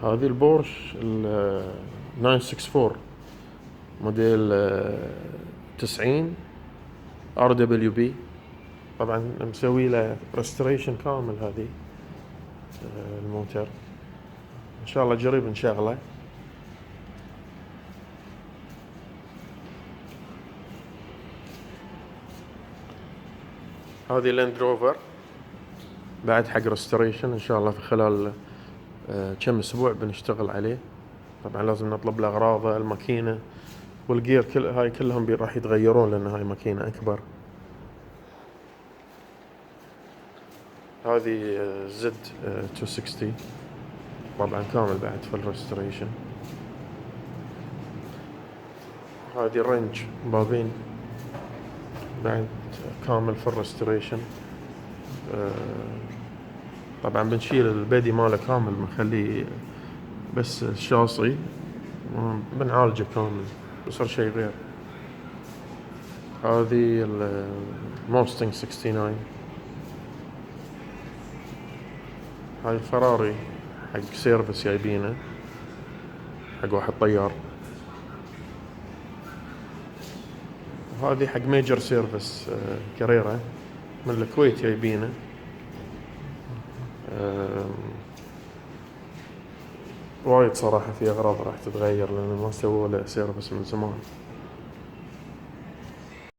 هذه البورش ال 964 موديل 90 RWB. طبعا مسوي له ريستوريشن كامل هذه الموتر. ان شاء الله قريب نشغله. هذه لاند روفر بعد حق ريستوريشن، ان شاء الله في خلال كم اسبوع بنشتغل عليه. طبعا لازم نطلب له اغراضه، الماكينه والجير هاي كلهم راح يتغيرون لان هاي ماكينه اكبر. هذه زد 260 طبعا كامل بعد في الريستوريشن. هذه رنج بابين بعد كامل في الريستوريشن. طبعا بنشيل البدي ماله كامل، بنخليه بس الشاصي بنعالجه كامل، بصير شيء غير. هذه الموستنج 69. هاي الفراري حق سيرفس جايبينه حق واحد طيار. وهذه حق ميجر سيرفس كاريرا من الكويت جايبينه. وايد صراحة في أغراض راح تتغير لأن ما سووا له سيرفس من زمان.